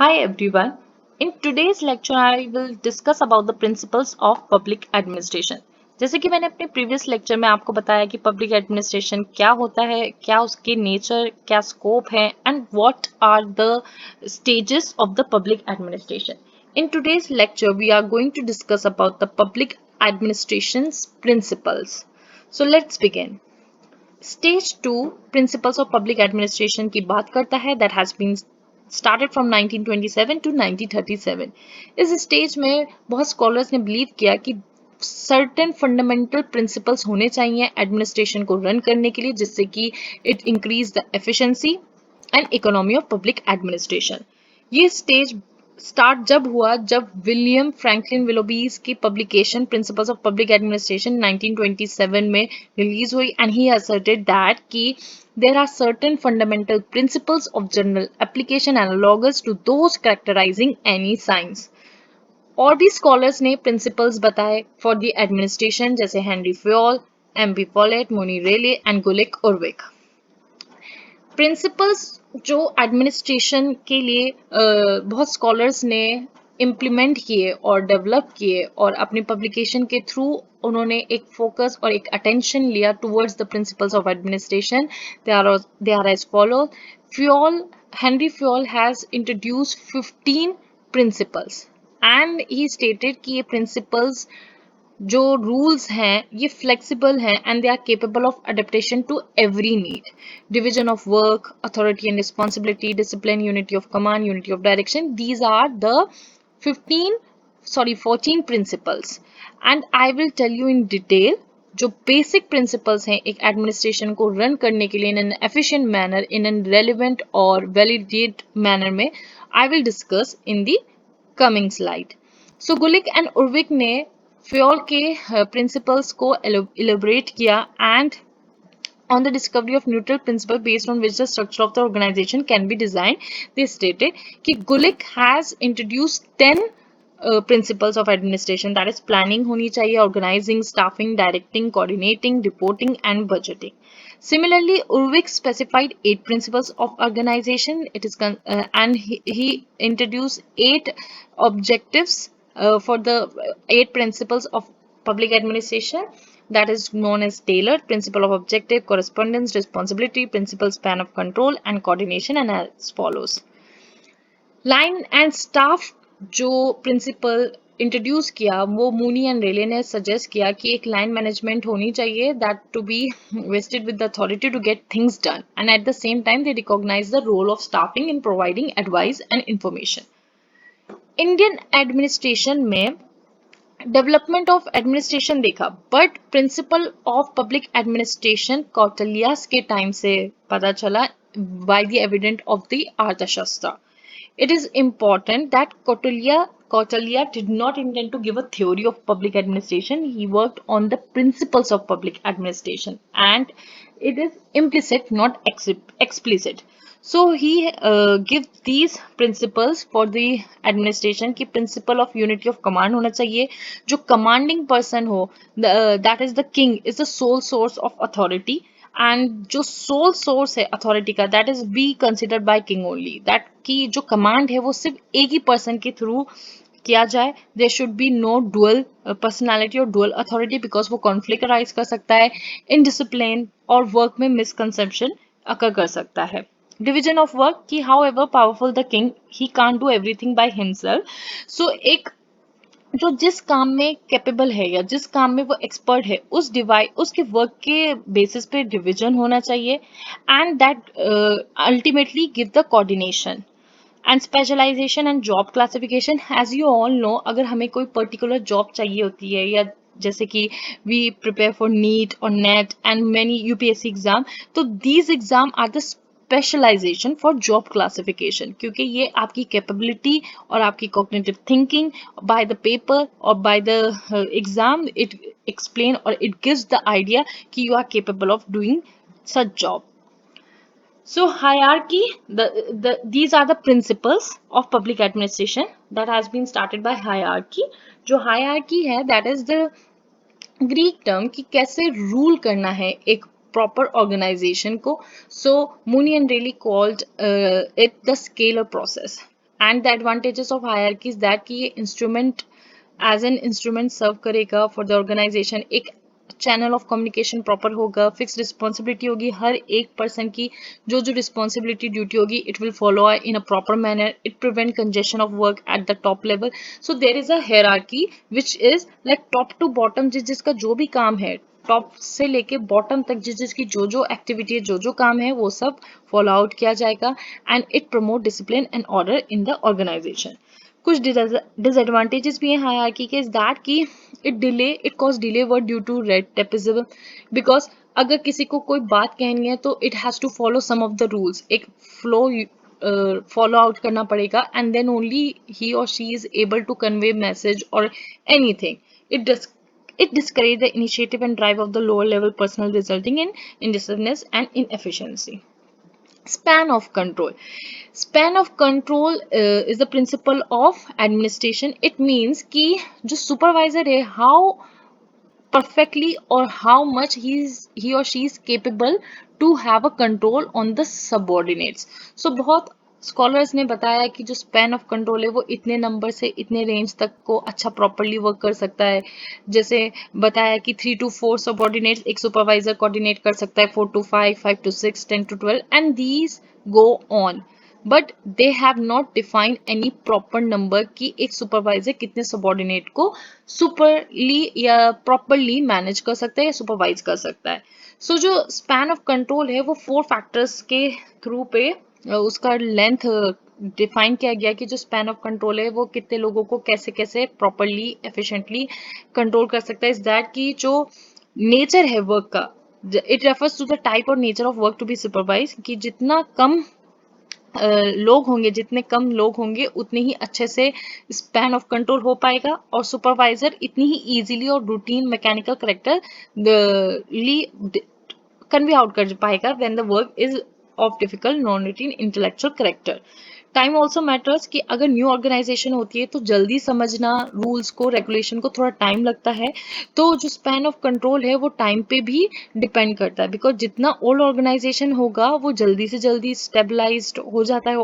Hi everyone. In today's lecture I will discuss about the principles of public administration. जैसे कि मैंने अपने previous lecture में आपको बताया कि पब्लिक एडमिनिस्ट्रेशन क्या होता है, क्या उसके नेचर, क्या स्कोप है and what are the stages of the public administration. In today's lecture we are going to discuss about the public administration's principles. So let's begin. Stage 2 principles of public administration की बात करता है that has been started from 1927 to 1937. इस stage में बहुत scholars ने believe किया कि सर्टेन फंडामेंटल प्रिंसिपल्स होने चाहिए एडमिनिस्ट्रेशन को रन करने के लिए जिससे कि it increase the efficiency and economy of public administration. ये स्टेज स्टार्ट जब हुआ जब विलियम फ्रैंकलिन विलोबीज की publication principles of public administration 1927 में रिलीज हुई एंड ही asserted that कि there are certain fundamental principles of general application analogous to those characterizing any science. और भी स्कॉलर्स ने प्रिंसिपल्स बताए फॉर द एडमिनिस्ट्रेशन जैसे Henri Fayol, M B. Follett, Mooney Reiley and Gulick Urwick. Principles जो administration के लिए बहुत स्कॉलर्स ने इम्प्लीमेंट किए और डेवलप किए और अपनी पब्लिकेशन के थ्रू उन्होंने एक फोकस और एक अटेंशन लिया towards the principles of administration. They are as follow. Fayol Henri Fayol has introduce 15 principles and he stated कि ये प्रिंसिपल्स जो रूल्स हैं ये फ्लेक्सिबल हैं and they are capable of adaptation to every need. Division of work, authority and responsibility, discipline, unity of command, unity of direction, these are the 14 principles and I will tell you in detail जो basic principles हैं एक administration को run करने के लिए in an efficient manner, in an relevant और validate manner में. I will discuss in the coming slide. So Gulick and Urwick ने फ्योल के प्रिंसिपल्स को elaborate किया and on the discovery of neutral principle based on which the structure of the organization can be designed, they stated कि Gulick has introduced 10 principles of administration, that is planning होनी चाहिए, organizing, staffing, directing, coordinating, reporting and budgeting. Similarly, Urwick specified 8 principles of organization. It is and he introduced 8 objectives for the 8 principles of public administration, that is known as tailored principle of objective, correspondence, responsibility, principle span of control and coordination, and as follows. Line and staff जो principal introduce किया वो Mooney and रेले ने suggest किया कि एक line management होनी चाहिए that to be vested with the authority to get things done and at the same time they recognise the role of staffing in providing advice and information. Indian administration में development of administration देखा but principle of public administration Kautilya's के time से पता चला by the evident of the Arthashastra. It is important that Kautilya did not intend to give a theory of public administration. He worked on the principles of public administration and it is implicit, not explicit. So he gives these principles for the administration कि principle of unity of command होना चाहिए. जो commanding person हो, that is the king, is the sole source of authority. And जो soul source है authority का that is be considered by king only. That की जो कमांड है वो सिर्फ एक ही पर्सन के थ्रू किया जाए. There should be no dual personality और डुअल अथॉरिटी बिकॉज वो कॉन्फ्लिक्ट राइज कर सकता है, इन डिसिप्लिन और वर्क में मिसकंसेप्शन अकर कर सकता है. डिवीजन ऑफ वर्क कि however powerful the king he can't do everything by himself. So एक जो जिस काम में कैपेबल है या जिस काम में वो एक्सपर्ट है उसके वर्क के बेसिस पे डिवीजन होना चाहिए and that ultimately give the coordination and specialization and job classification. As you all know अगर हमें कोई पर्टिकुलर जॉब चाहिए होती है या जैसे कि वी प्रिपेयर फॉर नीट और NET and many UPSC exam, तो these exam are the specialisation for job classification क्योंकि ये आपकी कैपेबिलिटी और आपकी cognitive thinking by the paper और by the exam it explain और इट गिव्स द आइडिया कि you are capable of doing such job. So hierarchy, these are the principles of public administration that has been started by hierarchy. जो hierarchy है that is the Greek term कि कैसे rule करना है एक proper organization को. So Mooney and Rayleigh called it the scalar process. And the advantages of hierarchy is that कि ये instrument as an instrument serve करेगा फॉर द ऑर्गेनाइजेशन, एक चैनल ऑफ कम्युनिकेशन प्रॉपर होगा, fix responsibility होगी, हर एक person की जो जो रिस्पॉन्सिबिलिटी ड्यूटी होगी it will follow in a proper manner, it prevent congestion of work at the top level. So there is a hierarchy which is like top to bottom, जिस जिसका जो भी काम है टॉप से लेके बॉटम तक, जिस जिसकी जो जो एक्टिविटी है, जो जो काम है, वो सब फॉलो आउट किया जाएगा. And it promote discipline and order in the organization. कुछ डिसएडवांटेजेस भी हैं हायरार्की के, इज दैट कि it cause delay work due to red tapism, because अगर किसी को कोई बात कहनी है तो it has to follow some of the rules, एक फ्लो फॉलो आउट करना पड़ेगा, एंड देन ओनली ही और she is able to convey message और anything. It discourages the initiative and drive of the lower level personnel, resulting in indecisiveness and inefficiency. Span of control. Span of control is the principle of administration. It means कि जो supervisor है, how perfectly or how much he or she is capable to have a control on the subordinates. So बहुत scholars ने बताया कि जो span of control है वो इतने नंबर से इतने रेंज तक को अच्छा प्रॉपरली वर्क कर सकता है. जैसे बताया कि 3 to 4 सबऑर्डिनेट्स एक सुपरवाइजर कोऑर्डिनेट कर सकता है, 4 to 5, 5 to 6, 10 to 12, and these go on. But they have not defined any proper number कि एक सुपरवाइजर कितने सबऑर्डिनेट को सुपरली या प्रॉपरली मैनेज कर सकता है या सुपरवाइज कर सकता है. सो जो स्पैन ऑफ कंट्रोल है वो 4 फैक्टर्स के थ्रू पे उसका लेंथ डिफाइन किया गया कि जो स्पैन ऑफ कंट्रोल है वो कितने लोगों को कैसे कैसे प्रॉपरली एफिशिएंटली कंट्रोल कर सकता है. इज दैट कि जो नेचर है वर्क का, it refers to the type और nature of work to be supervise, कि जितना कम लोग होंगे, जितने कम लोग होंगे उतने ही अच्छे से स्पैन ऑफ कंट्रोल हो पाएगा, और सुपरवाइजर इतनी ही इजीली और routine mechanical character convey out कर पाएगा when the work is of difficult non routine intellectual character. Time also matters, कि अगर न्यू ऑर्गेनाइजेशन होती है तो जल्दी समझना रूल्स को, रेगुलेशन को थोड़ा टाइम लगता है. तो जो स्पैन ऑफ कंट्रोल है वो टाइम पे भी डिपेंड करता है, बिकॉज जितना ओल्ड ऑर्गेनाइजेशन होगा वो जल्दी से जल्दी स्टेबलाइज्ड हो जाता है.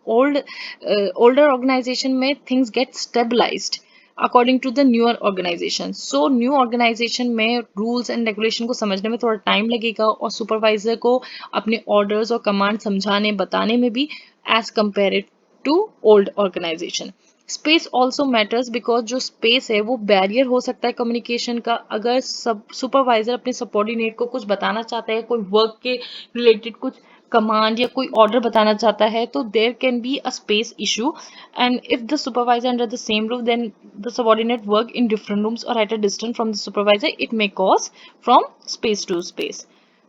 ओल्डर ऑर्गेनाइजेशन में things get stabilized according to the newer organization. So new organization में रूल्स एंड रेगुलेशन को समझने में थोड़ा टाइम लगेगा, और सुपरवाइजर को अपने ऑर्डर्स और कमांड समझाने बताने में भी as compared to old organization. Space also matters, because जो स्पेस है वो बैरियर हो सकता है कम्युनिकेशन का. अगर सब सुपरवाइजर अपने सबऑर्डिनेट को कुछ बताना चाहता है, कोई वर्क के रिलेटेड कुछ कमांड या कोई ऑर्डर बताना चाहता है, तो there can be a space issue. And if the supervisor under the same roof, then the subordinate work in different rooms और at a distance from the supervisor, it may cause from space to space.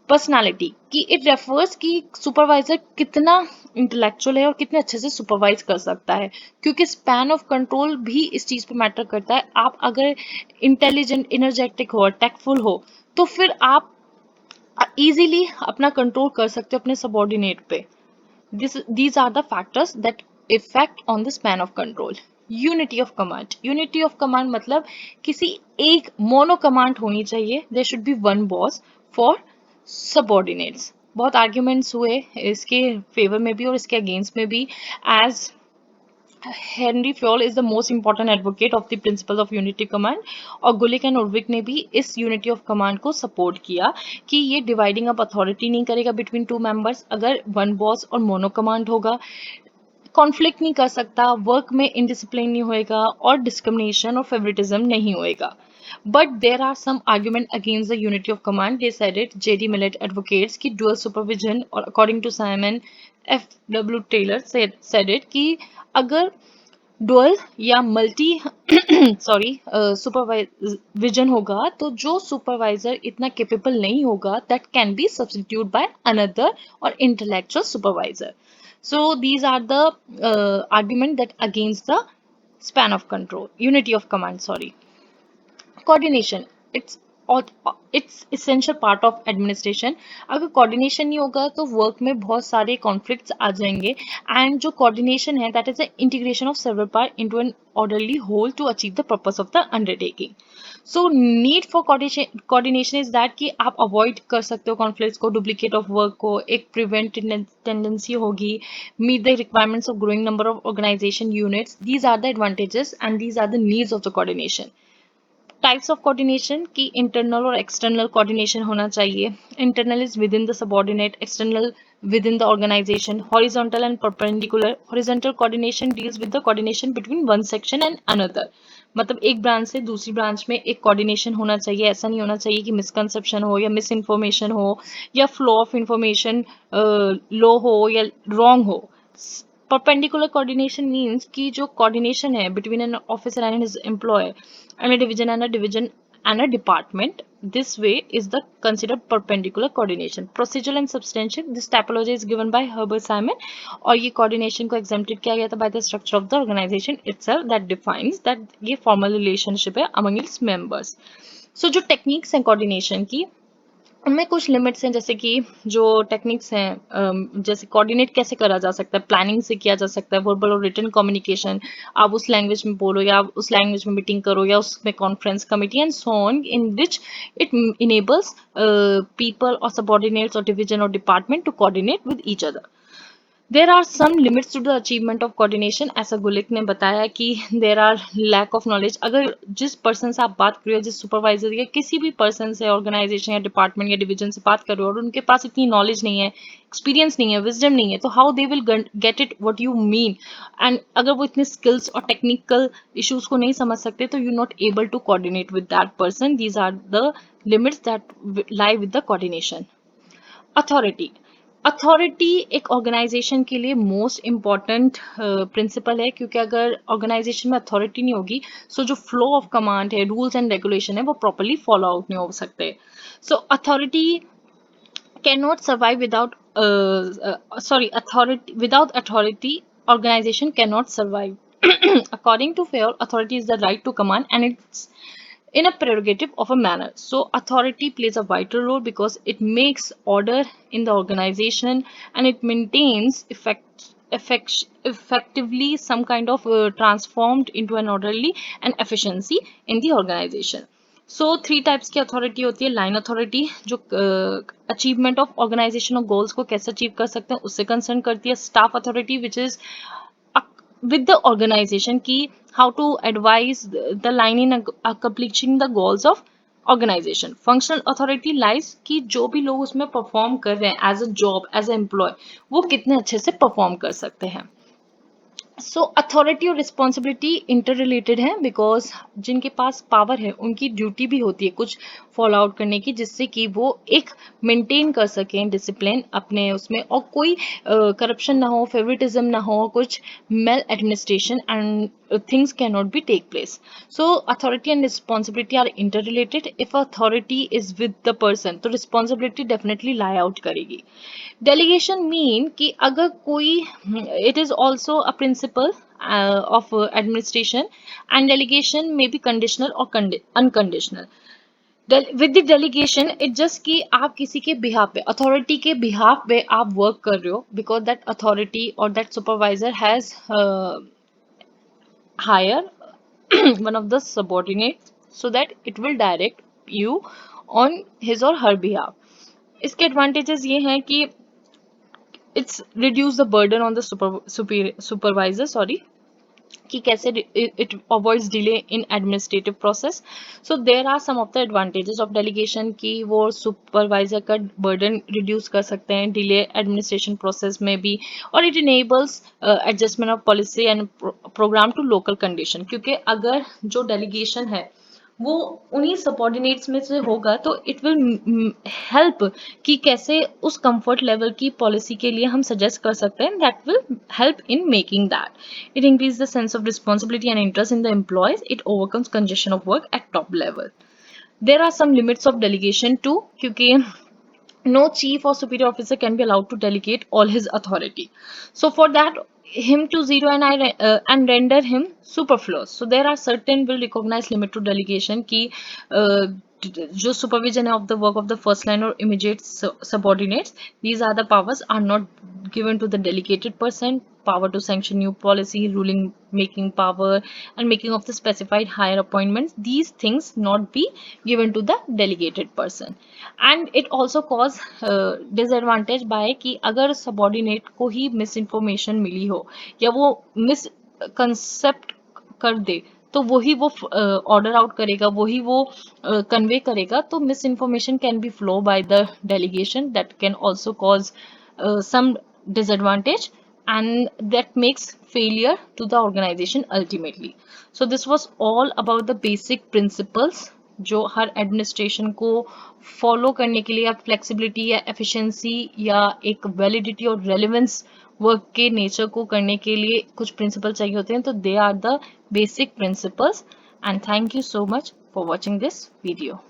Personality, कि it refers कि supervisor कितना intellectual है और कितने अच्छे से supervise कर सकता है, क्योंकि स्पैन ऑफ कंट्रोल भी इस चीज पे मैटर करता है. आप अगर इंटेलिजेंट, इनर्जेटिक हो, टैक्टफुल हो, तो फिर आप इजीली अपना कंट्रोल कर सकते हो अपने सबऑर्डिनेट पे. These are the factors that affect on the span of control. Unity of command. Unity of command मतलब किसी एक मोनो कमांड होनी चाहिए. There should be one boss for subordinates. बहुत आर्ग्यूमेंट्स हुए इसके फेवर में भी और इसके अगेंस्ट में भी, as Henri Fayol is the most important advocate of the principle of unity command, और गुलिक एंड उर्विक ने भी इस यूनिटी ऑफ कमांड को सपोर्ट किया कि ये डिवाइडिंग अप अथॉरिटी नहीं करेगा बिटवीन टू मेंबर्स. अगर वन बॉस और मोनो कमांड होगा, कॉन्फ्लिक्ट नहीं कर सकता, वर्क में इनडिसिप्लिन नहीं होएगा, और डिस्क्रिमिनेशन और फेवरेटिज्म नहीं होएगा. But there are some argument against the unity of command. They said it. J.D. Millett advocates कि dual supervision, और according to Simon F. W. Taylor said it कि अगर डुअल या मल्टी सॉरी सुपरविजन होगा, तो जो सुपरवाइजर इतना capable नहीं होगा, that can be substitute by another और intellectual supervisor. So these are the argument that against the span of control, unity of command, sorry. Coordination. It's और it's essential part of administration. अगर coordination नहीं होगा तो work में बहुत सारे conflicts आ जाएंगे, एंड जो कोऑर्डिनेशन है that is the integration of several part into an orderly whole to achieve the purpose of the undertaking. So need for coordination is that कि आप अवॉइड कर सकते हो कॉन्फ्लिक्ट्स को, डुप्लीकेट ऑफ वर्क को, एक प्रिवेंट टेंडेंसी होगी, meet the requirements of growing number of organization units. These are the advantages and these are the needs of the coordination. Types of coordination की internal और external coordination होना चाहिए। Internal is within the subordinate, external within the organization. Horizontal and perpendicular, horizontal coordination deals with the coordination between one section and another. मतलब एक branch से दूसरी branch में एक कोऑर्डिनेशन होना चाहिए। ऐसा नहीं होना चाहिए कि मिसकंसेप्शन हो या मिस इन्फॉर्मेशन हो या फ्लो ऑफ इंफॉर्मेशन लो हो या रॉन्ग हो। परपेंडिकुलर कोऑर्डिनेशन मीन्स कि जो कोऑर्डिनेशन है between an officer and his employee and a division and a department, this way is the considered perpendicular coordination. Procedural and substantial, this typology is given by Herbert Simon, और ये coordination को exempted किया गया था by the structure of the organization itself that defines that ये formal relationship है among its members. So जो techniques हैं coordination की, उनमें कुछ लिमिट्स हैं, जैसे कि जो टेक्निक्स हैं, जैसे कोऑर्डिनेट कैसे करा जा सकता है, प्लानिंग से किया जा सकता है, वर्बल और रिटन कम्युनिकेशन, आप उस लैंग्वेज में बोलो या आप उस लैंग्वेज में मीटिंग करो या उसमें conference committee and so on, in which it enables people और सबऑर्डिनेट्स और डिवीजन और department to coordinate with each other. There are some limits to the achievement of coordination. ऐसा गुलिक ने बताया कि there are lack of knowledge. अगर जिस person से आप बात कर रहे हो, जिस सुपरवाइजर या किसी भी पर्सन से, ऑर्गेनाइजेशन या डिपार्टमेंट या डिवीजन से बात कर रहे हो और उनके पास इतनी नॉलेज नहीं है, एक्सपीरियंस नहीं है, विजडम नहीं है, तो how they will get it what you mean. And अगर वो इतने स्किल्स और टेक्निकल इश्यूज को नहीं समझ सकते तो you not able to coordinate with that person. These are the limits that lie with the coordination. Authority, authority एक ऑर्गेनाइजेशन के लिए मोस्ट इम्पॉर्टेंट प्रिंसिपल है, क्योंकि अगर ऑर्गेनाइजेशन में अथॉरिटी नहीं होगी सो जो फ्लो ऑफ कमांड है, रूल्स एंड रेगुलेशन है, वो प्रॉपरली फॉलो आउट नहीं हो सकते। So authority can not survive without authority, without authority organization cannot survive. According to Fayol, authority is the right to command and it's in a prerogative of a manner. So authority plays a vital role because it makes order in the organization and it maintains effectively some kind of transformed into an orderly and efficiency in the organization. So three types की authority होती है। Line authority जो achievement of organisation और goals को कैसे achieve कर सकते हैं उससे कंसर्न करती है। Staff authority which is with the organization की how to advise the line in accomplishing the goals of organization. Functional authority lies कि जो भी लोग उसमें परफॉर्म कर रहे हैं as a job, as a employee, वो कितने अच्छे से परफॉर्म कर सकते हैं। सो अथॉरिटी और रिस्पॉन्सिबिलिटी इंटर रिलेटेड है, बिकॉज जिनके पास पावर है उनकी ड्यूटी भी होती है कुछ फॉलो आउट करने की, जिससे कि वो एक मेंटेन कर सकें डिसिप्लिन अपने उसमें और कोई करप्शन ना हो, फेवरेटिज्म ना हो, कुछ मेल administration and things cannot be take place. So authority and responsibility are interrelated. If authority is with the person तो responsibility definitely lie out करेगी। Delegation mean कि अगर कोई, it is also a principle of administration and delegation may be conditional or unconditional. With the delegation it just कि आप किसी के behalf पे, authority के behalf पे आप work कर रहे हो, because that authority or that supervisor has hire one of the subordinates so that it will direct you on his or her behalf. इसके advantages ये हैं कि it's reduce the burden on the supervisor, sorry, कि कैसे it avoids delay in administrative process. So there are some of the advantages of delegation कि वो supervisor का burden reduce कर सकते हैं delay administration process में भी, और it enables adjustment of policy and program to local condition, क्योंकि अगर जो delegation है वो उन्हीं सबऑर्डिनेट्स में से होगा तो इट विल हेल्प कि कैसे उस कंफर्ट लेवल की पॉलिसी के लिए हम सजेस्ट कर सकते हैं, that will help in making that. It increase the sense of responsibility and interest in the employees, it overcomes congestion of work at top level. There are some limits of delegation too, क्योंकि no chief or superior officer can be allowed to delegate all his authority, so for that him to zero and render him superfluous. So there are certain will recognize limit to delegation ki जो supervision of the work of the first line or immediate subordinates, these are the powers are not given to the delegated person. Power to sanction new policy, ruling making power, and making of the specified higher appointments, these things not be given to the delegated person. And it also cause disadvantage by कि अगर subordinate को ही misinformation मिली हो या वो misconcept कर दे, तो वही वो ऑर्डर आउट करेगा, वही वो कन्वे करेगा, तो miss information can be flow by the delegation, that can also cause some disadvantage, and that makes failure to the organization ultimately. So this was all about the basic principles जो हर administration को follow करने के लिए, या flexibility या efficiency या एक validity और रेलेवेंस वर्क के नेचर को करने के लिए कुछ प्रिंसिपल चाहिए होते हैं. तो they are the basic principles. And thank you so much for watching this video.